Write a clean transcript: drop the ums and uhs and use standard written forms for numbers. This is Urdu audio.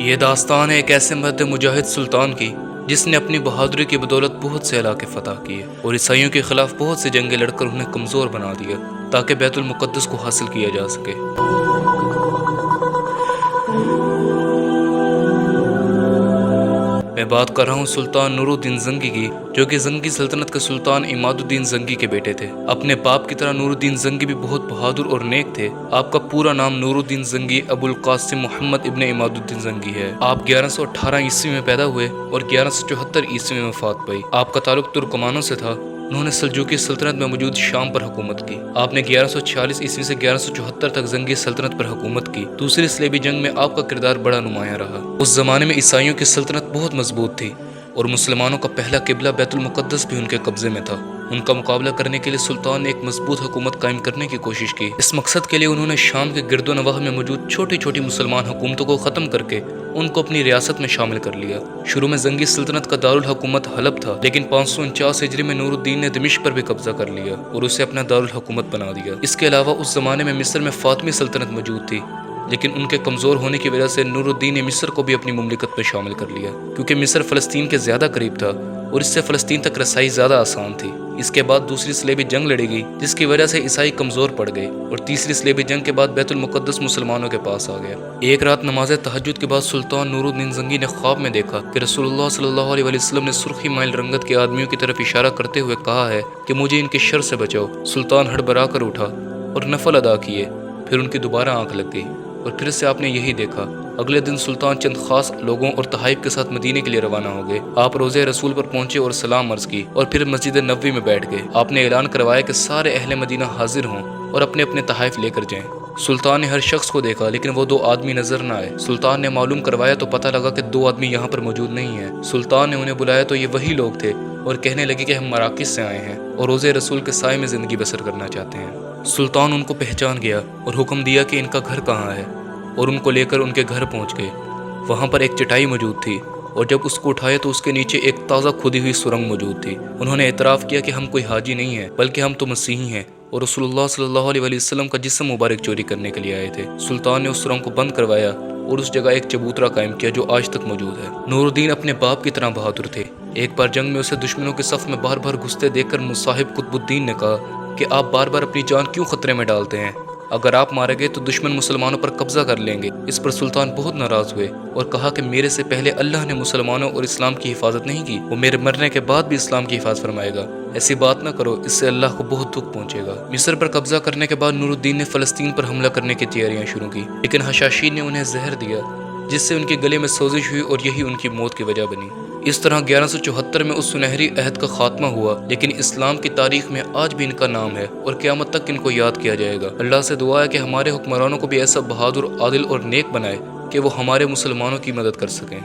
یہ داستان ہے ایک ایسے مرد مجاہد سلطان کی جس نے اپنی بہادری کی بدولت بہت سے علاقے فتح کیے اور عیسائیوں کے خلاف بہت سی جنگیں لڑ کر انہیں کمزور بنا دیا تاکہ بیت المقدس کو حاصل کیا جا سکے۔ میں بات کر رہا ہوں سلطان نور الدین زنگی کی، جو کہ زنگی سلطنت کے سلطان عماد الدین زنگی کے بیٹے تھے۔ اپنے باپ کی طرح نور الدین زنگی بھی بہت بہادر اور نیک تھے۔ آپ کا پورا نام نور الدین زنگی ابو القاسم محمد ابن عماد الدین زنگی ہے۔ آپ 1118 عیسوی میں پیدا ہوئے اور 1174 عیسوی میں وفات پائی۔ آپ کا تعلق ترکمانوں سے تھا۔ انہوں نے سلجوقی سلطنت میں موجود شام پر حکومت کی۔ آپ نے 1146 عیسوی سے 1174 تک زنگی سلطنت پر حکومت کی۔ دوسری صلیبی جنگ میں آپ کا کردار بڑا نمایاں رہا۔ اس زمانے میں عیسائیوں کی سلطنت بہت مضبوط تھی اور مسلمانوں کا پہلا قبلہ بیت المقدس بھی ان کے قبضے میں تھا۔ ان کا مقابلہ کرنے کے لیے سلطان نے ایک مضبوط حکومت قائم کرنے کی کوشش کی۔ اس مقصد کے لیے انہوں نے شام کے گرد و نواح میں موجود چھوٹی چھوٹی مسلمان حکومتوں کو ختم کر کے ان کو اپنی ریاست میں شامل کر لیا۔ شروع میں زنگی سلطنت کا دارالحکومت حلب تھا، لیکن 549 ہجری میں نور الدین نے دمشق پر بھی قبضہ کر لیا اور اسے اپنا دارالحکومت بنا دیا۔ اس کے علاوہ اس زمانے میں مصر میں فاطمی سلطنت موجود تھی، لیکن ان کے کمزور ہونے کی وجہ سے نور الدین نے مصر کو بھی اپنی مملکت میں شامل کر لیا، کیونکہ مصر فلسطین کے زیادہ قریب تھا اور اس سے فلسطین تک رسائی زیادہ آسان تھی۔ اس کے بعد دوسری صلیبی جنگ لڑی گئی، جس کی وجہ سے عیسائی کمزور پڑ گئے اور تیسری صلیبی جنگ کے بعد بیت المقدس مسلمانوں کے پاس آ گیا۔ ایک رات نماز تہجد کے بعد سلطان نور الدین زنگی نے خواب میں دیکھا کہ رسول اللہ صلی اللہ علیہ وسلم نے سرخی مائل رنگت کے آدمیوں کی طرف اشارہ کرتے ہوئے کہا ہے کہ مجھے ان کے شر سے بچاؤ۔ سلطان ہڑبڑا کر اٹھا اور نفل ادا کیے، پھر ان کی دوبارہ آنکھ لگ گئی اور پھر سے آپ نے یہی دیکھا۔ اگلے دن سلطان چند خاص لوگوں اور تحائف کے ساتھ مدینے کے لیے روانہ ہو گئے۔ آپ روضہ رسول پر پہنچے اور سلام عرض کی اور پھر مسجد نبوی میں بیٹھ گئے۔ آپ نے اعلان کروایا کہ سارے اہل مدینہ حاضر ہوں اور اپنے اپنے تحائف لے کر جائیں۔ سلطان نے ہر شخص کو دیکھا، لیکن وہ دو آدمی نظر نہ آئے۔ سلطان نے معلوم کروایا تو پتہ لگا کہ دو آدمی یہاں پر موجود نہیں ہیں۔ سلطان نے انہیں بلایا تو یہ وہی لوگ تھے اور کہنے لگے کہ ہم مراکش سے آئے ہیں اور روضہ رسول کے سائے میں زندگی بسر کرنا چاہتے ہیں۔ سلطان ان کو پہچان گیا اور حکم دیا کہ ان کا گھر کہاں ہے، اور ان کو لے کر ان کے گھر پہنچ گئے۔ وہاں پر ایک چٹائی موجود تھی اور جب اس کو اٹھایا تو اس کے نیچے ایک تازہ کھودی ہوئی سرنگ موجود تھی۔ انہوں نے اعتراف کیا کہ ہم کوئی حاجی نہیں ہیں، بلکہ ہم تو مسیحی ہیں اور رسول اللہ صلی اللہ علیہ وسلم کا جسم مبارک چوری کرنے کے لیے آئے تھے۔ سلطان نے اس سرنگ کو بند کروایا اور اس جگہ ایک چبوترا قائم کیا جو آج تک موجود ہے۔ نور الدین اپنے باپ کی طرح بہادر تھے۔ ایک بار جنگ میں اسے دشمنوں کے صف میں بار بار گھستے دیکھ کر مصاحب قطب الدین نے کہا کہ آپ بار بار اپنی جان کیوں خطرے میں ڈالتے ہیں؟ اگر آپ مارے گئے تو دشمن مسلمانوں پر قبضہ کر لیں گے۔ اس پر سلطان بہت ناراض ہوئے اور کہا کہ میرے سے پہلے اللہ نے مسلمانوں اور اسلام کی حفاظت نہیں کی، وہ میرے مرنے کے بعد بھی اسلام کی حفاظت فرمائے گا۔ ایسی بات نہ کرو، اس سے اللہ کو بہت دکھ پہنچے گا۔ مصر پر قبضہ کرنے کے بعد نور الدین نے فلسطین پر حملہ کرنے کی تیاریاں شروع کی، لیکن حشاشی نے انہیں زہر دیا جس سے ان کے گلے میں سوزش ہوئی اور یہی ان کی موت کی وجہ بنی۔ اس طرح 1174 میں اس سنہری عہد کا خاتمہ ہوا، لیکن اسلام کی تاریخ میں آج بھی ان کا نام ہے اور قیامت تک ان کو یاد کیا جائے گا۔ اللہ سے دعا ہے کہ ہمارے حکمرانوں کو بھی ایسا بہادر، عادل اور نیک بنائے کہ وہ ہمارے مسلمانوں کی مدد کر سکیں۔